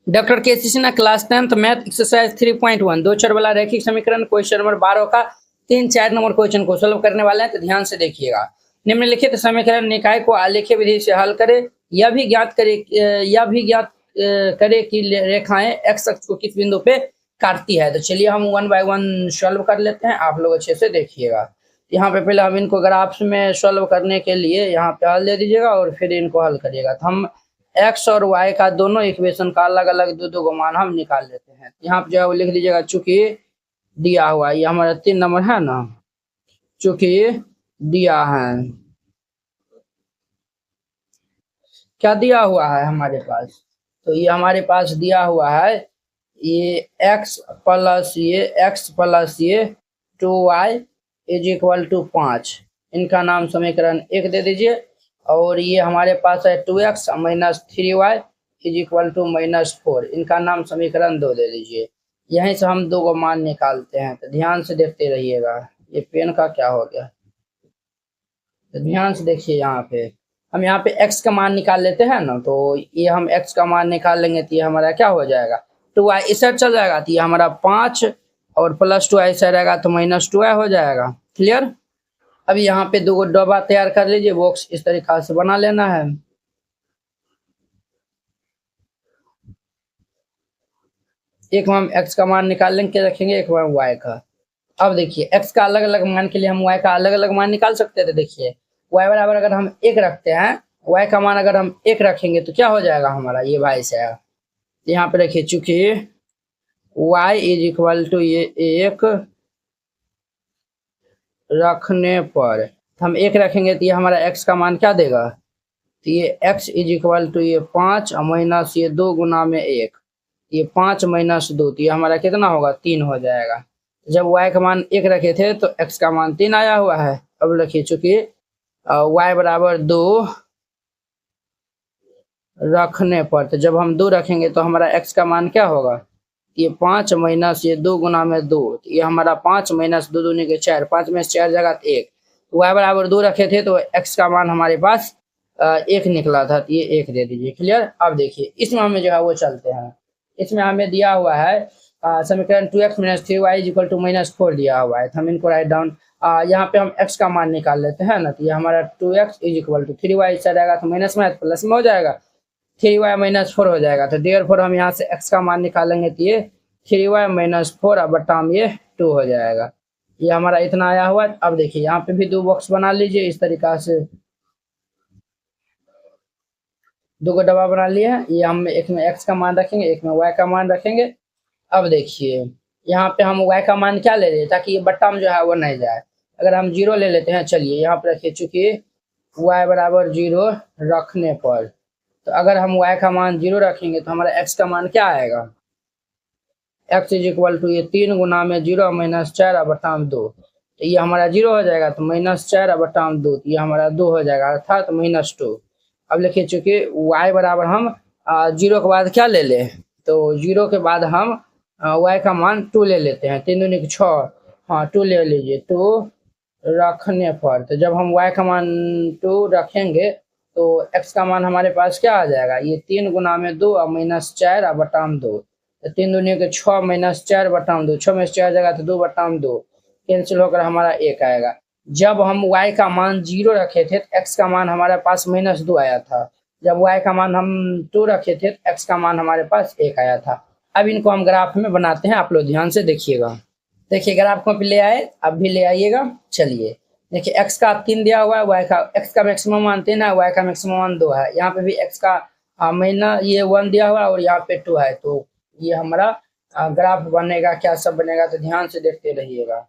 Doctor K C Sinha class 10th math exercise 3.1 दो चर वाला रैखिक समीकरण क्वेश्चन नंबर 12 का 3-4 नंबर क्वेश्चन को सोल्व करने वाले हैं, तो ध्यान से देखिएगा। निम्नलिखित समीकरण निकाय को आलेखीय विधि से हल करे। यह भी ज्ञात करे कि रेखाएं एक्स अक्ष को किस बिंदु पे काटती है। तो चलिए हम 1 बाय 1 सॉल्व कर लेते हैं, आप लोग अच्छे से देखिएगा। यहाँ पे पहले हम इनको ग्राफ्स में सॉल्व करने के लिए यहाँ पे हल दे दीजिएगा और फिर इनको हल करिएगा। तो हम एक्स और वाई का दोनों इक्वेशन का अलग अलग दो को मान हम निकाल लेते हैं। यहाँ पे जो है वो लिख दीजिएगा, चूंकि दिया हुआ ये हमारा 3 नंबर है ना, चूंकि दिया है, क्या दिया हुआ है हमारे पास, तो ये हमारे पास दिया हुआ है ये x प्लस ये 2y इज इक्वल टू 5। इनका नाम समीकरण 1 दे दीजिए। और ये हमारे पास है 2x minus 3y is equal to -4। इनका नाम समीकरण 2 दे दीजिए। यहीं से हम दो को मान निकालते हैं, तो ध्यान से देखते रहिएगा। ये पेन का क्या हो गया, तो ध्यान से देखिए। यहाँ पे हम यहाँ पे x का मान निकाल लेते हैं ना, तो ये हम x का मान निकाल लेंगे तो ये हमारा क्या हो जाएगा, 2y इस साइड चल जाएगा तो ये हमारा 5 और प्लस 2y इस साइड आएगा तो -2y हो जाएगा। क्लियर। अभी यहाँ पे दो डब्बा तैयार कर लीजिए, बॉक्स इस तरीका से बना लेना है। एक में हम x का मान निकाल के रखेंगे, एक में y का। अब देखिए x का अलग अलग मान के लिए हम y का अलग अलग मान निकाल सकते थे। देखिए y बराबर अगर हम 1 रखते हैं, y का मान अगर हम 1 रखेंगे तो क्या हो जाएगा हमारा, ये y से आएगा। यहाँ पे रखिए, चूंकि y इज इक्वल टू ये 1 रखने पर, हम 1 रखेंगे तो ये हमारा x का मान क्या देगा, तो ये x इज इक्वल टू ये 5 माइनस ये 2 गुना में 1, ये 5 माइनस 2, तो ये हमारा कितना होगा, 3 हो जाएगा। जब y का मान 1 रखे थे तो x का मान 3 आया हुआ है। अब रखिए, चूंकि y बराबर 2 रखने पर, तो जब हम 2 रखेंगे तो हमारा x का मान क्या होगा, ये 5 माइनस ये 2 गुना में 2, तो ये हमारा 5 माइनस 2 दूनी के 4, 5 में 4 जगह 1, y बराबर 2 रखे थे तो x का मान हमारे पास 1 निकला था, तो ये 1 दे दीजिए। क्लियर। अब देखिए इसमें हमें जो है वो चलते हैं। इसमें हमें दिया हुआ है समीकरण 2x minus 3y equal to -4 दिया हुआ है, तो हम इनको राइट डाउन, यहाँ पे हम x का मान निकाल लेते हैं ना, तो ये हमारा 2x is equal to 3y इस साइड आएगा तो माइनस में प्लस में हो जाएगा, 3y -4 हो जाएगा। तो देयरफॉर हम यहाँ से x का मान निकालेंगे तो ये 3y -4 बटा में ये 2 हो जाएगा। ये हमारा इतना आया हुआ है। अब देखिए यहाँ पे भी दो बॉक्स बना लीजिए इस तरीका से, दो को डब्बा बना लिया है। ये हम एक में x का मान रखेंगे, एक में y का मान रखेंगे। अब देखिए यहाँ पे हम y का मान क्या ले रहे हैं, ताकि ये बट्टा में जो है वो नहीं जाए। अगर हम 0 ले लेते हैं, चलिए यहाँ पे रखिए, चूंकि y बराबर 0 रखने पर, तो अगर हम y का मान 0 रखेंगे तो हमारा x का मान क्या आएगा, x इज इक्वल टू ये 3 गुना में 0 माइनस 4 बटा 2, तो ये हमारा 0 हो जाएगा, तो -4 बटा 2, तो ये हमारा 2 हो जाएगा, अर्थात -2। अब लिखिए, चूंकि y बराबर हम 0 के बाद क्या ले लें, तो 0 के बाद हम y का मान 2 ले लेते हैं, 3 दूनी 6, हाँ 2 ले लीजिए, 2 रखने पर, तो जब हम y का मान 2 रखेंगे तो x का मान हमारे पास क्या आ जाएगा, ये 3 गुना में 2 और -4 बटा 2, तो 3 दूनी के 6 -4 बटा 2, 6 में 4 जगह तो 2 बटा 2 कैंसिल होकर हमारा 1 आएगा। जब हम y का मान 0 रखे थे तो x का मान हमारे पास -2 आया था। जब y का मान हम 2 रखे थे तो x का मान हमारे पास 1 आया था। अब इनको हम ग्राफ में बनाते हैं, आप लोग ध्यान से देखिएगा। देखिए ग्राफ को ले आए, अब भी ले आइएगा। चलिए देखिए, x का 3 दिया हुआ है, y का x का मैक्सिमम मान 3 है, y का मैक्सिमम मान 2 है। यहाँ पे भी x का महीना ये 1 दिया हुआ है और यहाँ पे 2 है, तो ये हमारा ग्राफ बनेगा, क्या सब बनेगा, तो ध्यान से देखते रहिएगा।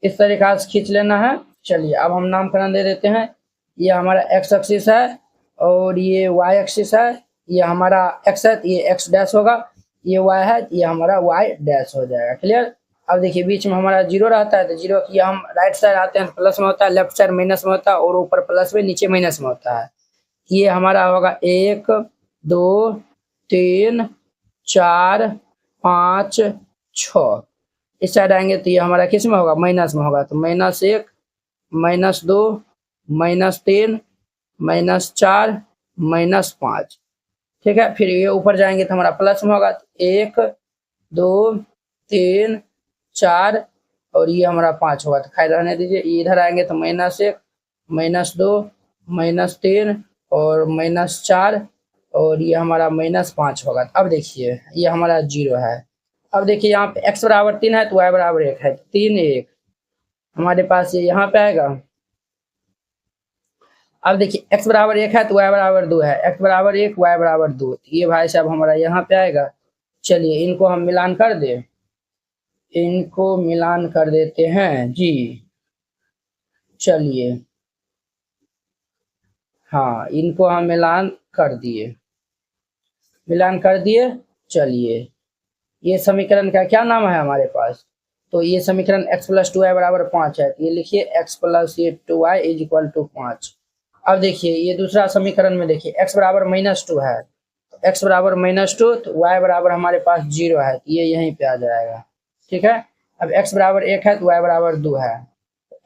इस तरीका से खींच लेना है। चलिए अब हम नामकरण दे देते हैं। ये हमारा x एक्सिस है और ये y एक्सिस है। ये हमारा x है, ये x डैश होगा, ये y है, ये हमारा y डैश हो जाएगा। क्लियर। अब देखिए बीच में हमारा 0 रहता है, तो 0 की हम राइट साइड आते हैं प्लस में होता है, लेफ्ट साइड माइनस में होता है और ऊपर प्लस में नीचे माइनस में होता है। ये हमारा होगा 1 2 3 4 5 6, इस साइड आएंगे तो ये हमारा किस में होगा, माइनस में होगा। तो -1, -2, -3, -4, -5, ठीक है। फिर ये ऊपर जाएंगे तो हमारा प्लस में होगा। 1, 2, 3, 4 और ये हमारा 5 होगा। तो खैर रहने दीजिए। इधर आएंगे तो -1, -2, -3 और -4 और ये हमारा -5 होगा। अब देखिए ये हमारा 0 है। अब देखिए यहाँ पे x बराबर 3 है तो y बराबर 1 है। 3, 1 हमारे पास ये यहाँ पे आएगा। अब देखिए x बराबर 1 है तो y बराबर 2 है। x बराबर 1, y बराबर 2, ये भाई साहब हमारा यहाँ पे आएगा। चलिए इनको हम मिलान कर दे, इनको मिलान कर देते हैं जी। चलिए हाँ, इनको हम मिलान कर दिए, मिलान कर दिए। चलिए ये समीकरण का क्या नाम है हमारे पास, तो ये समीकरण x + 2y बराबर 5 है। तो ये लिखिए x + ये 2y = 5। अब देखिए ये दूसरा समीकरण में देखिए x बराबर -2 है। तो x बराबर -2 तो y बराबर हमारे पास 0 है। तो ये यहीं पे आ जाएगा, ठीक है। अब x बराबर 1 है तो y बराबर 2 है।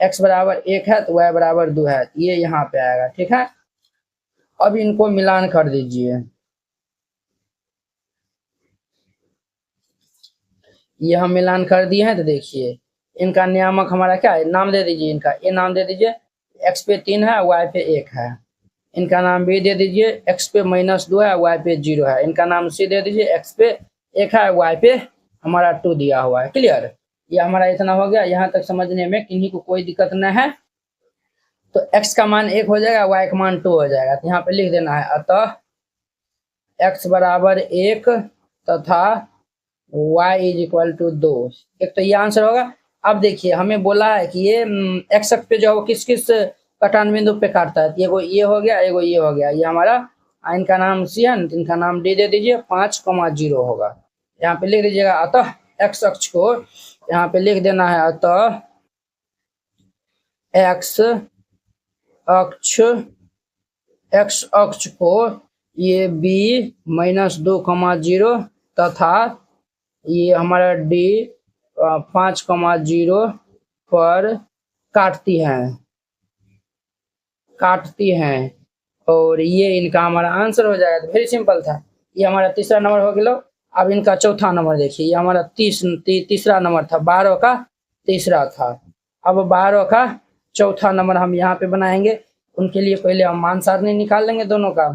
x बराबर 1 है तो y बराबर 2 है। ये यहाँ पे आएगा, ठीक है। अब इनको मिलान कर दीजिए। ये हम मिलान कर दिए हैं। तो देखिए इनका नियामक हमारा क्या है, नाम दे दीजिए इनका। ये नाम दे दीजिए x पे 3 है, y पे 1 है। इनका नाम b दे दीजिए, x पे -2 है, y पे 0 है। इनका नाम c दे दीजिए, x पे 1 है, y पे हमारा 2 दिया हुआ है। क्लियर, ये हमारा इतना हो गया। यहाँ तक समझने में किन्हीं को कोई दिक्कत न है। तो x का मान 1 हो जाएगा, y का मान 2 हो जाएगा। तो यहाँ पे लिख देना है अतः x बराबर 1 तथा y = 2। एक तो ये आंसर होगा। अब देखिए हमें बोला है कि ये x अक्ष पे जो है वो किस किस कटान बिंदु पे काटता है। एगो ये हो गया, एगो ये हो गया। ये हमारा इनका नाम सी है, इनका नाम डी दे दीजिए। 5,0 होगा। यहाँ पे लिख दीजिएगा अतः x अक्ष को यहाँ पे लिख देना है अतः x अक्ष को ये b -2,0 तथा ये हमारा डी 5,0 पर काटती हैं और ये इनका हमारा आंसर हो जाएगा। तो वेरी सिंपल था। ये हमारा तीसरा नंबर हो गया। अब इनका चौथा नंबर देखिए। ये हमारा तीसरा नंबर था, 12 का तीसरा था। अब 12 का चौथा नंबर हम यहाँ पे बनाएंगे। उनके लिए पहले हम मान सारणी निकाल लेंगे दोनों का।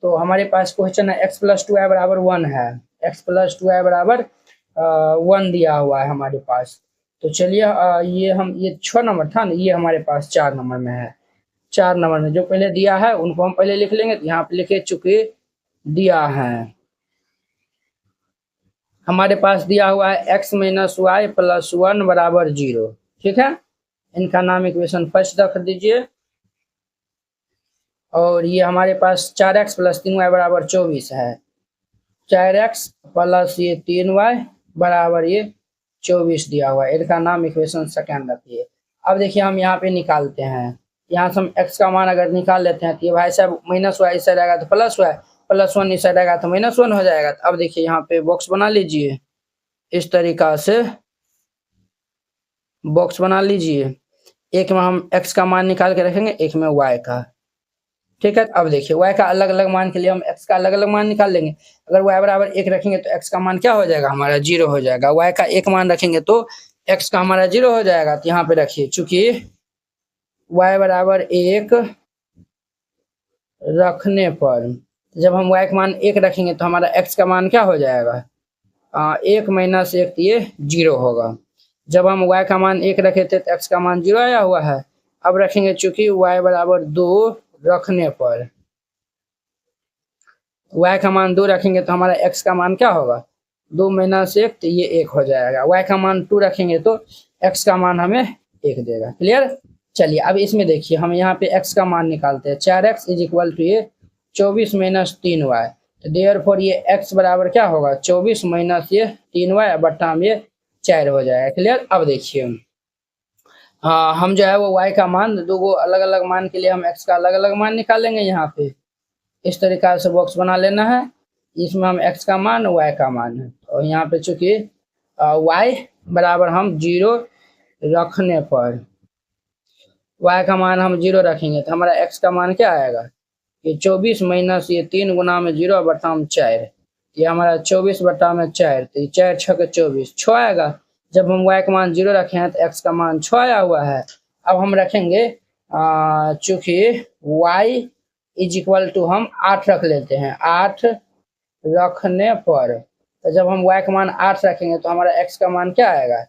तो हमारे पास क्वेश्चन है x + 2y बराबर 1 है। x + 2y बराबर 1 दिया हुआ है हमारे पास। तो चलिए ये 6 नंबर था ना, ये हमारे पास 4 नंबर में है। 4 नंबर में जो पहले दिया है उनको हम पहले लिख लेंगे। तो यहाँ पे लिखे चुके दिया है हमारे पास दिया हुआ है x - y + 1 बराबर 0, ठीक है। इनका नाम इक्वेशन फर्स्ट रख दीजिए। और ये हमारे पास 4x + 3y बराबर 24 है। 4x + ये 3y बराबर ये 24 दिया हुआ है। इनका नाम इक्वेशन सेकंड रखिए। अब देखिए हम यहाँ पे निकालते हैं। यहाँ से हम x का मान अगर निकाल लेते हैं तो ये भाई साहब -y इस साइड आएगा तो +y, +1 इस साइड आएगा तो -1 हो जाएगा। अब देखिए यहाँ पे बॉक्स बना लीजिए। इस तरीका से बॉक्स बना लीजिए। एक में हम x का मान निकाल के रखेंगे, एक में y का, ठीक है। अब देखिए y का अलग अलग मान के लिए हम x का अलग अलग मान निकाल लेंगे। अगर y बराबर 1 रखेंगे तो x का मान क्या हो जाएगा, हमारा 0 हो जाएगा। y का 1 मान रखेंगे तो x का हमारा 0 हो जाएगा। तो यहाँ पे रखिए चूंकि y बराबर 1 रखने पर जब हम y का मान 1 रखेंगे तो हमारा x का मान क्या हो जाएगा, 1 - 1 ये 0 होगा। जब हम y का मान 1 रखे थे तो x का मान 0 आया हुआ है। अब रखेंगे चूंकि y बराबर 2 रखने पर y का मान 2 रखेंगे तो हमारा x का मान क्या होगा, 2 - 1 तो ये 1 हो जाएगा। y का मान 2 रखेंगे तो x का मान हमें 1 देगा। क्लियर। चलिए अब इसमें देखिए हम यहाँ पे x का मान निकालते हैं। 4x = ये 24 - 3y। तो देयरफॉर ये x बराबर क्या होगा, 24 - ये 3y बट्टा में ये 4 हो जाएगा। क्लियर। अब देखिए हम जो है वो y का मान दो अलग अलग मान के लिए हम x का अलग अलग मान निकालेंगे। यहाँ पे इस तरीका से बॉक्स बना लेना है। इसमें हम x का मान y का मान है और यहाँ पे चूंकि y बराबर हम 0 रखने पर y का मान हम 0 रखेंगे तो हमारा x का मान क्या आएगा, ये 24 माइनस ये 3 गुना में 0 बटा में 4, ये हमारा 24 बटा में 4, तो ये 4 6 के 24 6 आएगा। जब हम y का मान 0 रखे हैं तो x का मान 6 आया हुआ है। अब हम रखेंगे चूंकि y इज इक्वल टू हम 8 रख लेते हैं, 8 रखने पर, तो जब हम y का मान 8 रखेंगे तो हमारा x का मान क्या आएगा,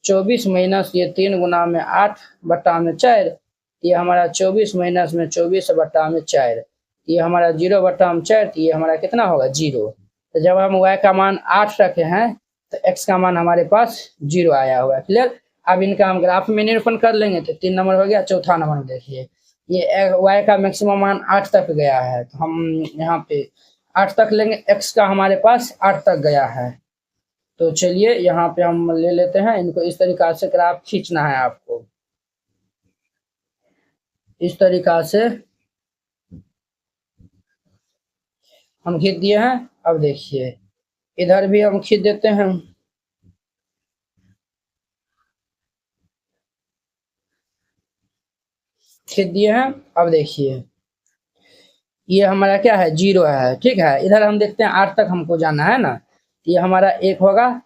24 माइनस ये 3 गुना में 8 बटा में 4, ये हमारा 24 माइनस में 24 बटा में 4, ये हमारा 0 बटा में 4, ये हमारा कितना होगा 0। तो जब हम y का मान 8 रखे हैं तो x का मान हमारे पास 0 आया हुआ है। क्लियर। अब इनका हम ग्राफ में निरूपण कर लेंगे तो 3 नंबर हो गया। चौथा नंबर देखिए, ये y का मैक्सिमम मान 8 तक गया है, तो हम यहाँ पे 8 तक लेंगे, x का हमारे पास 8 तक गया है। तो चलिए यहाँ पे हम ले लेते हैं इनको, इस तरीका से ग्राफ खींचना है आपको, इस तरीका से हम खींच दिए हैं। अब देखिए इधर भी हम खींच देते हैं, खींच दिए हैं। अब देखिए ये हमारा क्या है 0 है, ठीक है। इधर हम देखते हैं 8 तक हमको जाना है ना, ये हमारा 1 होगा,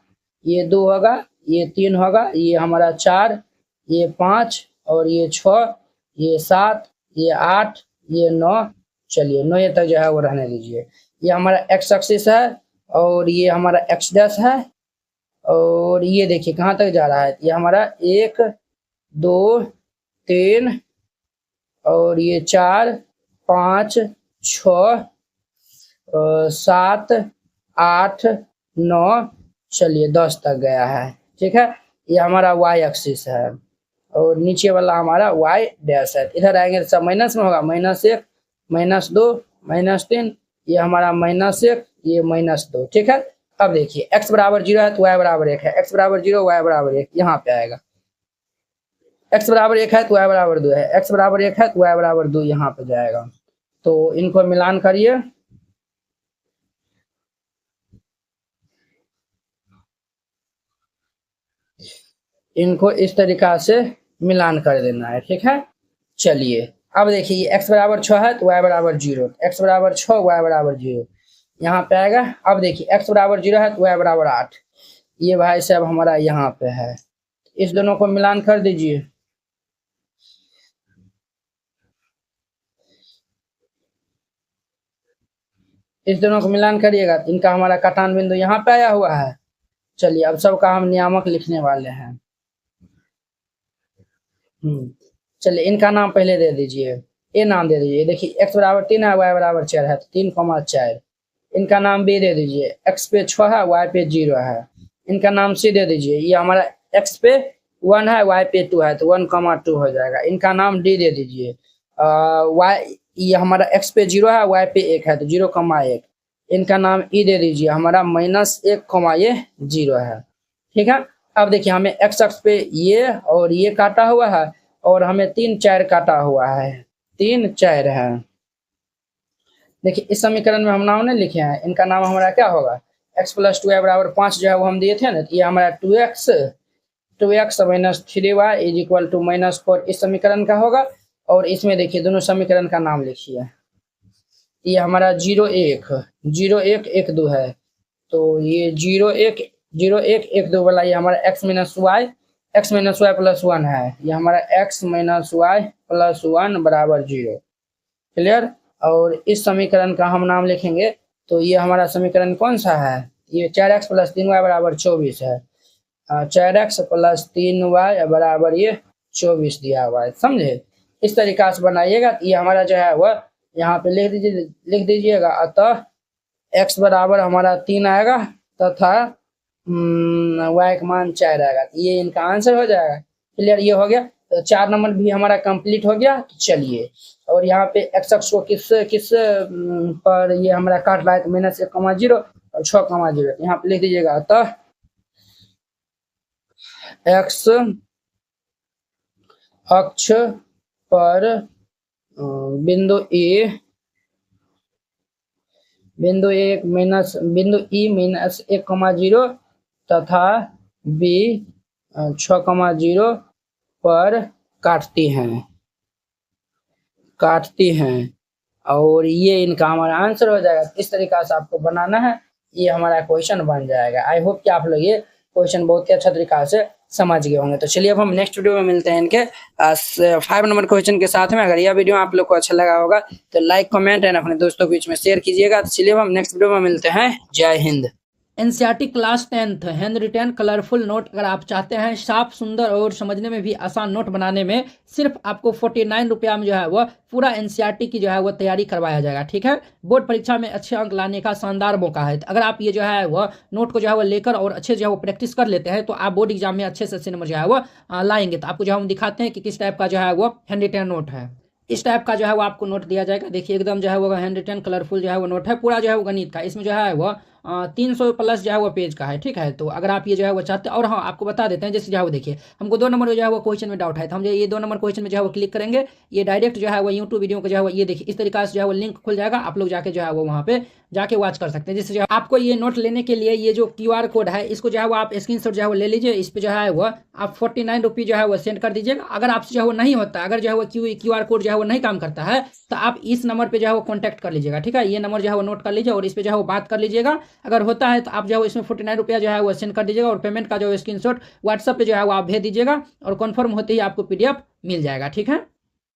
ये 2 होगा, ये 3 होगा, ये हमारा 4, ये 5 और ये 6, ये 7, ये 8, ये 9, चलिए 9 तक जो है वो रहने दीजिए। ये हमारा x एक्सिस है और ये हमारा x डैश है, और ये देखिए कहाँ तक जा रहा है, ये हमारा 1 2 3 और ये 4 5 6 7 8 9, चलिए 10 तक गया है, ठीक है। ये हमारा y एक्सिस है और नीचे वाला हमारा y डैश है। इधर आएंगे तो सब माइनस में होगा, -1 -2 -3, ये हमारा -1 ये -2, ठीक है। अब देखिए x बराबर 0 है तो y बराबर 1 है, x बराबर 0 y बराबर 1 यहाँ पे आएगा, x बराबर 1 है तो y बराबर 2 है, x बराबर 1 है तो y बराबर 2 यहाँ पे जाएगा। तो इनको मिलान करिए, इनको इस तरीका से मिलान कर देना है, ठीक है। चलिए अब देखिए x बराबर 6 है तो y बराबर 0, x बराबर 6 y बराबर 0 यहाँ पे आएगा। अब देखिए x बराबर 0 है तो y बराबर 8, ये भाई साहब हमारा यहाँ पे है, इस दोनों को मिलान कर दीजिए। इस दोनों को मिलान करिएगा तो इनका हमारा कटान बिंदु यहाँ पे आया हुआ है। चलिए अब सबका हम नियामक लिखने वाले हैं। चलिए इनका नाम पहले दे दीजिए, ए नाम दे दीजिए। देखिए x बराबर 3 है y बराबर 4 है तो 3,4। इनका नाम b दे दीजिए, x पे 6 है y पे 0 है। इनका नाम c दे दीजिए, ये हमारा x पे 1 है y पे 2 है तो 1,2 हो जाएगा। इनका नाम d दे दीजिए, y ये हमारा x पे 0 है y पे 1 है तो 0,1। इनका नाम e दे दीजिए, हमारा -1, ये 0 है, ठीक है। अब देखिए हमें x अक्ष पे ये और ये काटा हुआ है और हमें 3 4 काटा हुआ है, 3 4 है। देखिए इस समीकरण में हम नाम नहीं लिखे हैं, इनका नाम हमारा क्या होगा, x + 2y बराबर 5 जो है वो हम दिए थे ना, तो ये हमारा 2x - 3y = -4 इस समीकरण का होगा। और इसमें देखिए दोनों समीकरण का नाम लिखिए, ये हमारा 0 1 0 1 1 2 है, तो ये 0 1 0 1 1 2 वाला ये हमारा x - y + 1 है, ये हमारा x - y + 1 बराबर 0, क्लियर। और इस समीकरण का हम नाम लिखेंगे तो ये हमारा समीकरण कौन सा है, ये 4x + 3y बराबर 24 है, 4x + 3y बराबर ये 24 दिया हुआ है, समझे। इस तरीका से बनाइएगा तो ये हमारा जो है वह यहाँ पे लिख दीजिएगा। अतः x बराबर हमारा 3 आएगा तथा y का मान 4 आएगा, ये इनका आंसर हो जाएगा, क्लियर। ये हो गया, तो 4 नंबर भी हमारा कंप्लीट हो गया। चलिए और यहाँ पे x अक्ष को किस पर ये हमारा काट रहा है, -1,0 और 6,0 यहाँ पे लिख दीजिएगा। अतः x अक्ष पर बिंदु e -1,0 तथा बी 6,0 पर काटती हैं और ये इनका हमारा आंसर हो जाएगा। इस तरीका से आपको बनाना है, ये हमारा क्वेश्चन बन जाएगा। आई होप कि आप लोग ये क्वेश्चन बहुत ही अच्छा तरीका से समझ गए होंगे। तो चलिए अब हम नेक्स्ट वीडियो में मिलते हैं इनके 5 नंबर क्वेश्चन के साथ में। अगर यह वीडियो आप लोग को अच्छा लगा होगा तो लाइक, कमेंट एंड अपने दोस्तों के बीच में शेयर कीजिएगा। तो चलिए अब हम नेक्स्ट वीडियो में मिलते हैं। जय Hind. NCERT class 10th hand retain colourful note अगर आप चाहते हैं साफ, सुंदर और समझने में भी आसान नोट बनाने में, सिर्फ आपको 49 रुपया में जो है वह पूरा एनसीईआरटी की जो है वह तैयारी करवाया जाएगा। ठीक है, बोर्ड परीक्षा में अच्छे अंक लाने का शानदार मौका है। अगर आप ये जो है वह नोट को जो है वह लेकर और अच्छे जो है वो प्रैक्टिस कर लेते हैं तो आप बोर्ड एग्जाम में अच्छे से अच्छे नंबर जो है वह लाएंगे। तो आपको जो है हम दिखाते हैं कि किस टाइप का जो है वो हैंड रिटेन नोट है। इस टाइप का जो है वो आपको नोट दिया जाएगा। देखिए एकदम जो है वो हैंड रिटेन कलरफुल जो है वो नोट है, पूरा जो है वो गणित का। इसमें जो है वो 300 प्लस जो है वो पेज का है। ठीक है, तो अगर आप ये जो है वो चाहते हैं, और हाँ आपको बता देते हैं, जैसे जो है वो देखिए हमको 2 नंबर जो है वो क्वेश्चन में डाउट है, तो हम जो ये 2 नंबर क्वेश्चन में जो है वो क्लिक करेंगे, ये डायरेक्ट जो है वो यूट्यूब वीडियो को जो है वो ये देखिए इस तरीका से जो है वो लिंक खुल जाएगा। आप लोग जाके जो है वो वहाँ पे जाके वॉच कर सकते हैं। जैसे जो है आपको ये नोट लेने के लिए ये जो QR कोड है इसको जो है वो आप स्क्रीनशॉट जो है वो ले लीजिए। इस पे जो है वो आप 49 रुपये जो है वो सेंड कर दीजिएगा। अगर आपसे जो है वो नहीं होता, अगर जो है वो QR कोड जो है वो नहीं काम करता है तो आप इस नंबर पे जो है वो कॉन्टैक्ट कर लीजिएगा। ठीक है, ये नंबर जो है वो नोट कर लीजिए और इस पे जो है वो बात कर लीजिएगा। अगर होता है तो आप जो है इसमें 49 रुपया जो है वो सेंड कर दीजिएगा और पेमेंट का जो स्क्रीनशॉट व्हाट्सएप पे जो है वो आप भेज दीजिएगा और कन्फर्म होते ही आपको PDF मिल जाएगा। ठीक है।